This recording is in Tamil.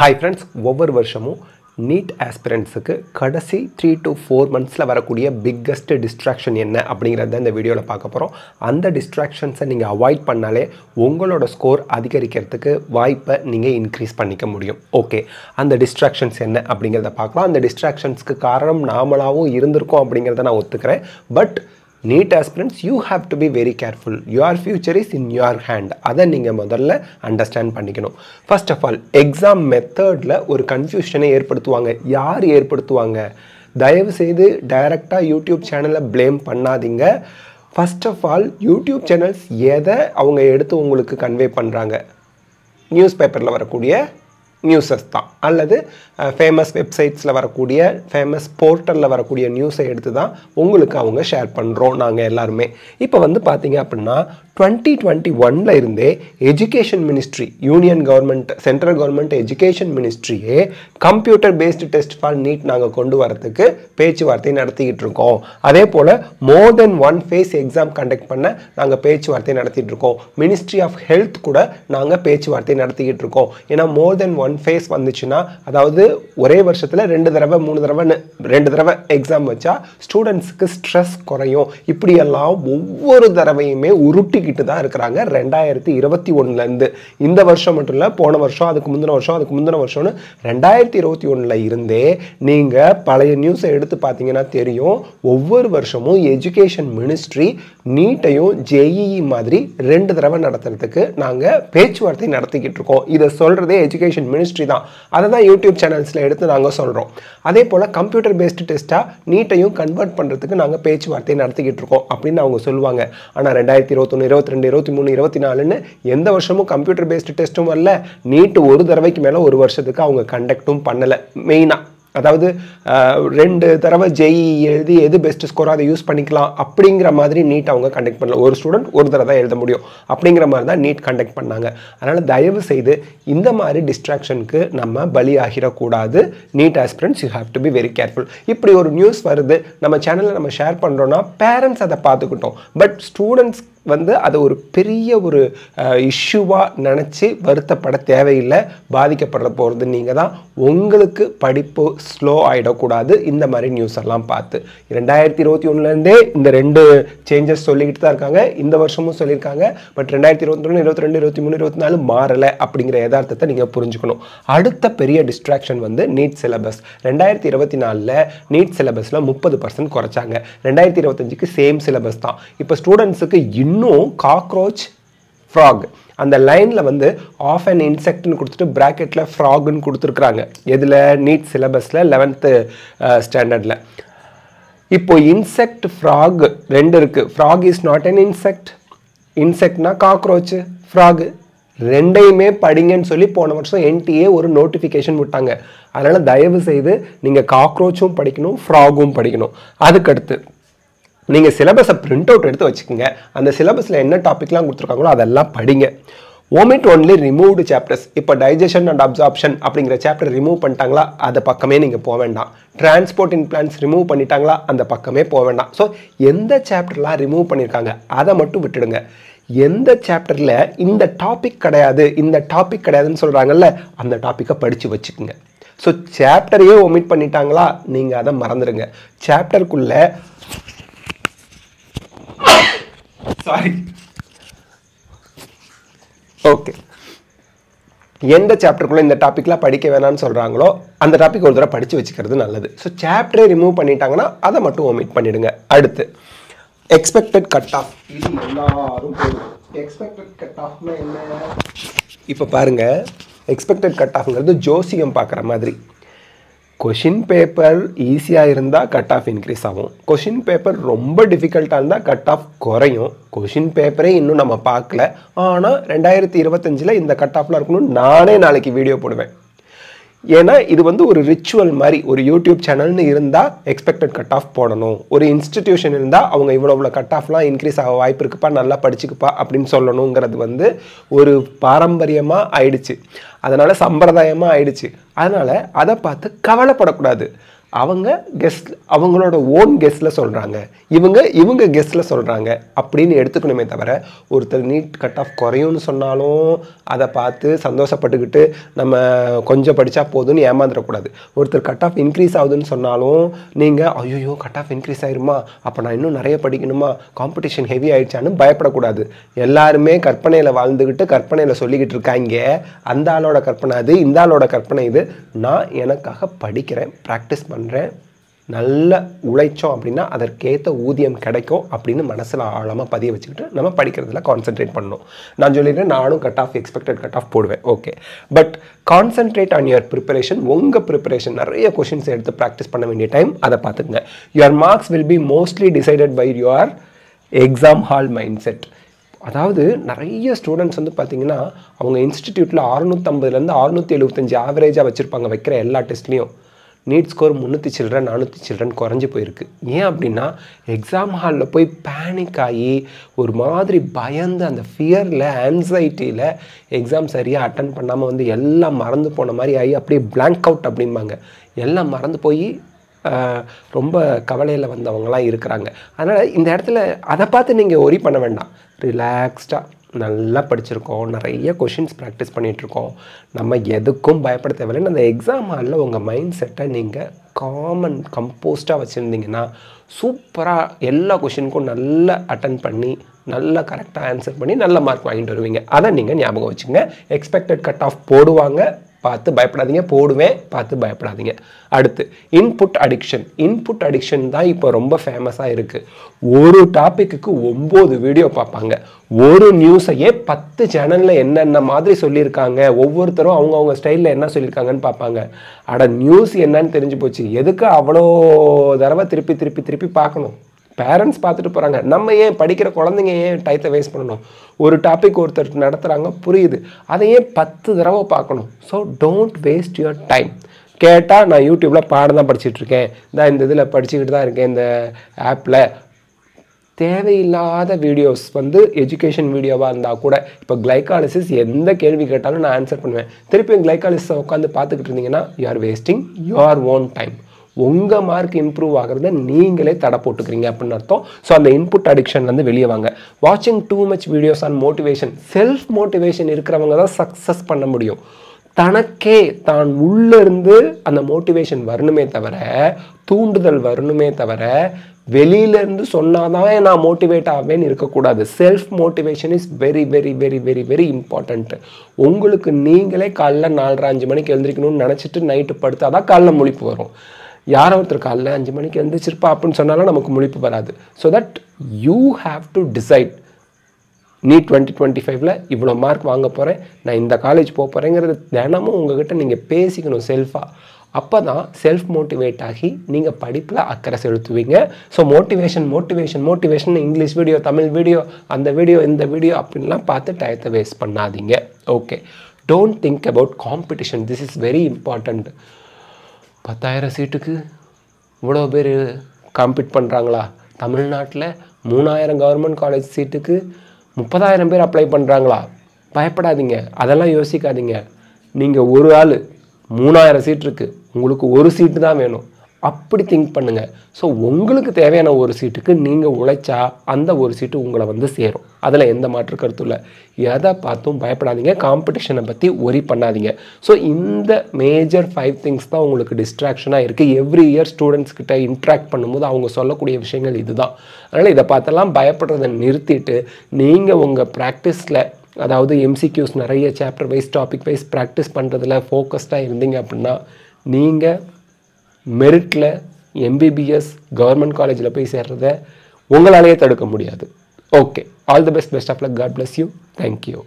Hi friends, ஒவ்வொரு வருஷமும் நீட் ஆஸ்பிரண்ட்ஸுக்கு கடைசி 3 to 4 monthsல வரக்கூடிய பிக்கஸ்ட் டிஸ்ட்ராக்ஷன் என்ன அப்படிங்கிறத இந்த வீடியோவில் பார்க்க போகிறோம். அந்த டிஸ்ட்ராக்ஷன்ஸை நீங்கள் அவாய்ட் பண்ணாலே உங்களோட ஸ்கோர் அதிகரிக்கிறதுக்கு வாய்ப்பை நீங்கள் இன்க்ரீஸ் பண்ணிக்க முடியும். ஓகே, அந்த டிஸ்ட்ராக்ஷன்ஸ் என்ன அப்படிங்கிறத பார்க்கலாம். அந்த டிஸ்ட்ராக்ஷன்ஸ்க்கு காரணம் நாமளாகவும் இருந்திருக்கோம் அப்படிங்கிறத நான் ஒத்துக்கிறேன். But NEET aspirants, you have to be very careful. Your future is in your hand. அதை நீங்கள் முதல்ல அண்டர்ஸ்டாண்ட் பண்ணிக்கணும். ஃபர்ஸ்ட் ஆஃப் ஆல் எக்ஸாம் மெத்தடில் ஒரு கன்ஃபியூஷனை ஏற்படுத்துவாங்க. யார் ஏற்படுத்துவாங்க? தயவு செய்து டைரெக்டாக யூடியூப் சேனலை ப்ளேம் பண்ணாதீங்க. First of all YouTube channels எதை அவங்க எடுத்து உங்களுக்கு கன்வே பண்ணுறாங்க? நியூஸ் பேப்பரில் வரக்கூடிய நியூஸஸ் தான், அல்லது ஃபேமஸ் வெப்சைட்ஸில் வரக்கூடிய ஃபேமஸ் போர்ட்டலில் வரக்கூடிய நியூஸை எடுத்து தான் உங்களுக்கு அவங்க ஷேர் பண்ணுறோம் நாங்கள் எல்லாருமே. இப்போ வந்து பார்த்தீங்க அப்படின்னா 2021 இருந்தே education ministry, union government, central government education மினிஸ்ட்ரியே computer based test for NEET நாங்கள் கொண்டு வரதுக்கு பேச்சுவார்த்தை நடத்திக்கிட்டு இருக்கோம். அதே போல் more then 1 phase exam conduct பண்ண நாங்கள் பேச்சுவார்த்தை நடத்திட்டு இருக்கோம். மினிஸ்ட்ரி ஆஃப் ஹெல்த் கூட நாங்கள் பேச்சுவார்த்தை நடத்திக்கிட்டு இருக்கோம். ஏன்னா மோர் தென் 1 phase வந்துச்சுன்னா, அதாவது ஒரே வருஷத்தில் 2 தடவை 3 தடவை எக்ஸாம் வச்சா ஸ்டூடெண்ட்ஸுக்கு ஸ்ட்ரெஸ் குறையும். இப்படியெல்லாம் ஒவ்வொரு தடவையுமே உருட்டிக்கிட்டு தான் இருக்கிறாங்க 2021 இந்த வருஷம் மட்டும் இல்லை, போன வருஷம், அதுக்கு முந்தின வருஷம்னு 2021 இருந்தே நீங்கள் பழைய நியூஸை எடுத்து பார்த்தீங்கன்னா தெரியும். ஒவ்வொரு வருஷமும் எஜுகேஷன் மினிஸ்ட்ரி நீட்டையும் ஜேஇஇ மாதிரி 2 தடவை நடத்துறதுக்கு நாங்கள் பேச்சுவார்த்தை நடத்திக்கிட்டு இருக்கோம். இதை சொல்கிறதே எஜுகேஷன் மினிஸ்ட்ரி தான். அதை தான் யூடியூப் சேனல்ஸில் எடுத்து நாங்கள் சொல்கிறோம். அதே போல் கம்ப்யூட்டர் பேஸ்டு டெஸ்ட்டாக நீட்டையும் கன்வெர்ட் பண்ணுறதுக்கு நாங்கள் பேச்சுவார்த்தை நடத்திக்கிட்டு இருக்கோம் அப்படின்னு அவங்க சொல்லுவாங்க. ஆனால் 2021, 22, 23, 24ன்னு எந்த வருஷமும் கம்ப்யூட்டர் பேஸ்டு டெஸ்ட்டும் வரல. நீட் ஒரு தடவைக்கு மேலே ஒரு வருஷத்துக்கு அவங்க கண்டக்டும் பண்ணலை. மெயினாக அதாவது 2 தடவை ஜேஇ எழுதி எது பெஸ்ட் ஸ்கோரோ அதை யூஸ் பண்ணிக்கலாம் அப்படிங்கிற மாதிரி நீட் அவங்க கண்டக்ட் பண்ணல. ஒரு ஸ்டூடெண்ட் ஒரு தடவை தான் எழுத முடியும் அப்படிங்கிற மாதிரி தான் நீட் கண்டக்ட் பண்ணாங்க. அதனால் தயவு செய்து இந்த மாதிரி டிஸ்ட்ராக்ஷனுக்கு நம்ம பலி ஆகிடக்கூடாது. NEET aspirants, you have to be very careful. இப்படி ஒரு நியூஸ் வருது, நம்ம சேனலில் நம்ம ஷேர் பண்ணுறோன்னா பேரண்ட்ஸ் அதை பார்த்துக்கிட்டோம். பட் ஸ்டூடெண்ட்ஸ் வந்து அதை ஒரு பெரிய ஒரு இஷ்யூவாக நினச்சி வருத்தப்பட தேவையில்லை. பாதிக்கப்படுற போகிறது நீங்கள் தான். உங்களுக்கு படிப்பு ஸ்லோ ஆகிடக்கூடாது இந்த மாதிரி நியூஸ் எல்லாம் பார்த்து. 2021 இந்த 2 சேஞ்சஸ் சொல்லிக்கிட்டு தான் இருக்காங்க. இந்த வருஷமும் சொல்லியிருக்காங்க. பட் 2021, 22, 23, 24 மாறலை அப்படிங்கிற யதார்த்தத்தை நீங்கள் புரிஞ்சுக்கணும். அடுத்த பெரிய டிஸ்ட்ராக்ஷன் வந்து நீட் சிலபஸ். 2024 நீட் சிலபஸில் 30% குறைச்சாங்க. 2025க்கு சேம் சிலபஸ் தான். இப்போ ஸ்டூடெண்ட்ஸுக்கு இன்னும் காக்ரோச், ஃப்ராக் அந்த லைனில் வந்து ஆஃப் அண்ட் இன்செக்ட்னு கொடுத்துட்டு ப்ராக்கெட்டில் ஃப்ராக்னு கொடுத்துருக்குறாங்க. எதில்? நீட் சிலபஸில் 11th ஸ்டாண்டர்டில். இப்போ இன்செக்ட், ஃப்ராக் 2 இருக்குது. Frog is not an insect. இன்செக்ட்னா காக்ரோச், ஃப்ராக் ரெண்டையுமே படிங்கன்னு சொல்லி போன வருஷம் NTA ஒரு நோட்டிஃபிகேஷன் விட்டாங்க. அதனால் தயவு செய்து நீங்கள் காக்ரோச்சும் படிக்கணும், ஃப்ராகும் படிக்கணும். அதுக்கடுத்து நீங்கள் சிலபஸை பிரிண்ட் அவுட் எடுத்து வச்சுக்கோங்க. அந்த சிலபஸில் என்ன டாப்பிக்லாம் கொடுத்துருக்காங்களோ அதெல்லாம் படிங்க. omit only removed chapters. இப்போ டைஜஷன் அண்ட் அப்சார்ப்ஷன் அப்படிங்கிற சாப்டர் ரிமூவ் பண்ணிட்டாங்களா, அந்த பக்கமே நீங்கள் போக வேண்டாம். டிரான்ஸ்போர்ட் இன் பிளான்ஸ் ரிமூவ் பண்ணிட்டாங்களா, அந்த பக்கமே போக வேண்டாம். ஸோ எந்த சாப்டர்லாம் ரிமூவ் பண்ணியிருக்காங்க அதை மட்டும் விட்டுடுங்க. எந்த சாப்டரில் இந்த டாபிக் கிடையாதுன்னு சொல்கிறாங்கல்ல, அந்த டாப்பிக்கை படித்து வச்சுக்கோங்க. ஸோ சாப்டரையே ஒமிட் பண்ணிட்டாங்களா, நீங்கள் அதை மறந்துடுங்க. சாப்டருக்குள்ளே ஓகே, எந்த சாப்டருக்குள்ள இந்த டாபிக்லாம் படிக்க வேணாம்னு சொல்கிறாங்களோ அந்த டாபிக் ஒரு தடவை படித்து வச்சுக்கிறது நல்லது. ஸோ சாப்டரே ரிமூவ் பண்ணிட்டாங்கன்னா அதை மட்டும் ஒமிட் பண்ணிடுங்க. அடுத்து எக்ஸ்பெக்டட் கட் ஆஃப். இது எல்லாரும் எக்ஸ்பெக்டட் கட் ஆஃப்னா என்ன? இப்போ பாருங்க, எக்ஸ்பெக்டட் கட் ஆஃப்ங்கிறது ஜோசியம் பார்க்குற மாதிரி. கொஷின் பேப்பர் ஈஸியாக இருந்தால் கட் ஆஃப் இன்க்ரீஸ் ஆகும். கொஷின் பேப்பர் ரொம்ப டிஃபிகல்ட்டாக இருந்தால் கட் ஆஃப் குறையும். கொஷின் பேப்பரே இன்னும் நம்ம பார்க்கல, ஆனால் 2025 இந்த கட் ஆஃப்லாம் இருக்கணும். நானே நாளைக்கு வீடியோ போடுவேன். ஏன்னா இது வந்து ஒரு ரிச்சுவல் மாதிரி. ஒரு யூடியூப் சேனல்னு இருந்தால் எக்ஸ்பெக்டட் கட் ஆஃப் போடணும். ஒரு இன்ஸ்டிடியூஷன் இருந்தால் அவங்க இவ்வளோ கட் ஆஃப்லாம் இன்க்ரீஸ் ஆக வாய்ப்பு இருக்குப்பா, நல்லா படிச்சுக்குப்பா அப்படின்னு சொல்லணுங்கிறது வந்து ஒரு பாரம்பரியமாக ஆயிடுச்சு. அதனால் சம்பிரதாயமாக ஆயிடுச்சு. அதனால் அதை பார்த்து கவலைப்படக்கூடாது. அவங்க கெஸ்ட் அவங்களோட ஓன் கெஸ்ட்டில் சொல்கிறாங்க, இவங்க கெஸ்ட்டில் சொல்கிறாங்க அப்படின்னு எடுத்துக்கணுமே தவிர, ஒருத்தர் நீட் கட் ஆஃப் குறையும்னு சொன்னாலும் அதை பார்த்து சந்தோஷப்பட்டுக்கிட்டு நம்ம கொஞ்சம் படித்தா போதும்னு ஏமாந்துடக்கூடாது. ஒருத்தர் கட் ஆஃப் இன்க்ரீஸ் ஆகுதுன்னு சொன்னாலும் நீங்கள் ஐயோ கட் ஆஃப் இன்க்ரீஸ் ஆயிருமா, அப்போ நான் இன்னும் நிறைய படிக்கணுமா, காம்படிஷன் ஹெவி ஆயிடுச்சான்னு பயப்படக்கூடாது. எல்லாருமே கற்பனையில் வாழ்ந்துக்கிட்டு கற்பனையில் சொல்லிக்கிட்டு இருக்காங்க. அந்த ஆளோட கற்பனை அது, இந்த ஆளோட கற்பனை இது. நான் எனக்காக படிக்கிறேன், ப்ராக்டிஸ் பண்ணுறேன், நல்ல உழைச்சோம் அப்படின்னா அதற்கேற்ற ஊதியம் கிடைக்கும் அப்படின்னு மனசில் ஆழமாக பதிய வச்சுக்கிட்டு நம்ம படிக்கிறதுல கான்சென்ட்ரேட் பண்ணணும். நான் சொல்லிடுறேன், நானும் cut off expected cut off போடுவேன், okay. But concentrate on your preparation. உங்கள் ப்ரிப்பரேஷன் நிறைய கொஷின்ஸ் எடுத்து ப்ராக்டிஸ் பண்ண வேண்டிய டைம், அதை பார்த்துக்குங்க. Your marks will be mostly decided by your exam hall mindset. அதாவது நிறைய ஸ்டூடெண்ட்ஸ் வந்து பார்த்தீங்கன்னா அவங்க இன்ஸ்டிடியூட்டில் 650லேருந்து 675 ஆவரேஜாக வச்சுருப்பாங்க வைக்கிற எல்லா டெஸ்ட்லேயும். நீட் ஸ்கோர் 300 சில்ட்ரன் 400 சில்ட்ரன் குறைஞ்சி போயிருக்கு. ஏன் அப்படின்னா எக்ஸாம் ஹாலில் போய் பேனிக் ஆகி ஒரு மாதிரி பயந்து அந்த ஃபியரில் ஆன்சைட்டியில் எக்ஸாம் சரியாக அட்டன் பண்ணாமல் வந்து எல்லாம் மறந்து போன மாதிரி ஆகி அப்படியே பிளாங்க் அவுட் அப்படிம்பாங்க. எல்லாம் மறந்து போய் ரொம்ப கவலையில் வந்தவங்களாம் இருக்கிறாங்க. அதனால் இந்த இடத்துல அதை பார்த்து நீங்கள் ஒரி பண்ண வேண்டாம். ரிலாக்ஸ்டாக நல்லா படிச்சிருக்கோம், நிறைய கொஷின்ஸ் ப்ராக்டிஸ் பண்ணிகிட்ருக்கோம், நம்ம எதுக்கும் பயப்பட தேவையில்லை. அந்த எக்ஸாம் ஹாலில் உங்கள் மைண்ட் செட்டை நீங்கள் கம்போஸ்டாக வச்சுருந்தீங்கன்னா சூப்பராக எல்லா கொஷினுக்கும் நல்லா அட்டன் பண்ணி நல்லா கரெக்டாக ஆன்சர் பண்ணி நல்ல மார்க் வாங்கிட்டு வருவீங்க. அதை நீங்கள் ஞாபகம் வச்சுங்க. எக்ஸ்பெக்டட் கட் ஆஃப் போடுவாங்க, பார்த்து பயப்படாதீங்க. போடுவேன், பார்த்து பயப்படாதீங்க. அடுத்து இன்புட் அடிக்ஷன் தான் இப்போ ரொம்ப ஃபேமஸாக இருக்குது. ஒரு டாப்பிக்கு 9 வீடியோ பார்ப்பாங்க. ஒரு நியூஸையே 10 சேனலில் என்னென்ன மாதிரி சொல்லியிருக்காங்க, ஒவ்வொருத்தரும் அவங்கவுங்க ஸ்டைலில் என்ன சொல்லியிருக்காங்கன்னு பார்ப்பாங்க. அட நியூஸ் என்னன்னு தெரிஞ்சு போச்சு, எதுக்கு அவ்வளோ தடவை திருப்பி பார்க்கணும்? பேரண்ட்ஸ் பார்த்துட்டு போகிறாங்க, நம்ம ஏன் படிக்கிற குழந்தைங்க ஏன் டயத்தை வேஸ்ட் பண்ணணும்? ஒரு டாபிக் ஒருத்தர் நடத்துகிறாங்க, புரியுது, அதையே 10 தடவை பார்க்கணும். So don't waste your time. கேட்டால் நான் யூடியூப்பில் பாடம் தான் படிச்சுட்ருக்கேன், இந்த இதில் படிச்சுக்கிட்டு தான் இருக்கேன், இந்த ஆப்பில். தேவையில்லாத வீடியோஸ் வந்து எஜுகேஷன் வீடியோவாக இருந்தால் கூட, இப்போ கிளைகாலிசிஸ் எந்த கேள்வி கேட்டாலும் நான் ஆன்சர் பண்ணுவேன். திருப்பி கிளைகாலிசிஸை உட்காந்து பார்த்துக்கிட்டு இருந்தீங்கன்னா you are wasting your own time. உங்கள் மார்க் இம்ப்ரூவ் ஆகிறத நீங்களே தடை போட்டுக்கிறீங்க அப்படின்னு அர்த்தம். ஸோ அந்த இன்புட் அடிக்ஷன்லேருந்து வெளியே வாங்க. வாட்சிங் too much videos on motivation. Self motivation இருக்கிறவங்க தான் சக்ஸஸ் பண்ண முடியும். தனக்கே தான் உள்ளேருந்து அந்த மோட்டிவேஷன் வரணுமே தவிர, தூண்டுதல் வரணுமே தவிர, வெளியிலேருந்து சொன்னாதான் நான் மோட்டிவேட் ஆவேன்னு இருக்கக்கூடாது. Self motivation is very very very very very important. உங்களுக்கு நீங்களே காலைல 4:30-5 மணிக்கு எழுந்திரிக்கணும்னு நினச்சிட்டு நைட்டு படுத்தா தான் காலைல முழிப்பு வரும். யாரோ ஒருத்தர் காலைல 5 மணிக்கு எழுந்திரிச்சிருப்பா அப்படின்னு சொன்னாலும் நமக்கு முழிப்பு வராது. So that you have to decide. NEET 2025 இவ்வளோ மார்க் வாங்க போகிறேன், நான் இந்த காலேஜ் போக போகிறேங்கிறது தினமும் உங்ககிட்ட நீங்கள் பேசிக்கணும் செல்ஃபாக. அப்போ தான் செல்ஃப் மோட்டிவேட் ஆகி நீங்கள் படிப்பில் அக்கறை செலுத்துவீங்க. So motivation English video, Tamil video, அந்த வீடியோ, இந்த வீடியோ அப்படின்லாம் பார்த்து டயத்தை வேஸ்ட் பண்ணாதீங்க. Okay, don't think about competition. This is very important. 10,000 சீட்டுக்கு இவ்வளோ பேர் காம்பீட் பண்ணுறாங்களா? தமிழ்நாட்டில் 3,000 கவர்மெண்ட் காலேஜ் சீட்டுக்கு 30,000 பேர் அப்ளை பண்ணுறாங்களா? பயப்படாதீங்க, அதெல்லாம் யோசிக்காதீங்க. நீங்கள் ஒரு ஆள், 3,000 சீட் இருக்குது, உங்களுக்கு ஒரு சீட்டு தான் வேணும், அப்படி திங்க் பண்ணுங்கள். ஸோ உங்களுக்கு தேவையான ஒரு சீட்டுக்கு நீங்கள் உழைச்சா அந்த ஒரு சீட்டு உங்களை வந்து சேரும். அதில் எந்த மாற்று கருத்தும் இல்லை. எதை பார்த்தும் பயப்படாதீங்க, காம்படிஷனை பற்றி ஒரி பண்ணாதீங்க. ஸோ இந்த மேஜர் 5 திங்ஸ் தான் உங்களுக்கு டிஸ்ட்ராக்ஷனாக இருக்குது. எவ்ரி இயர் ஸ்டூடெண்ட்ஸ் கிட்ட இன்ட்ராக்ட் பண்ணும்போது அவங்க சொல்லக்கூடிய விஷயங்கள் இதுதான். அதனால் இதை பார்த்தெல்லாம் பயப்படுறதை நிறுத்திட்டு நீங்கள் உங்கள் ப்ராக்டிஸில், அதாவது எம்சிக்யூஸ் நிறைய chapter wise topic wise practice பண்ணுறதுல ஃபோக்கஸ்டாக இருந்தீங்க அப்படின்னா நீங்கள் மெரிட்டில் எம்பிபிஎஸ் கவர்மெண்ட் காலேஜில் போய் சேர்றத உங்களாலேயே தடுக்க முடியாது. Okay, all the best of luck. God bless you. Thank you.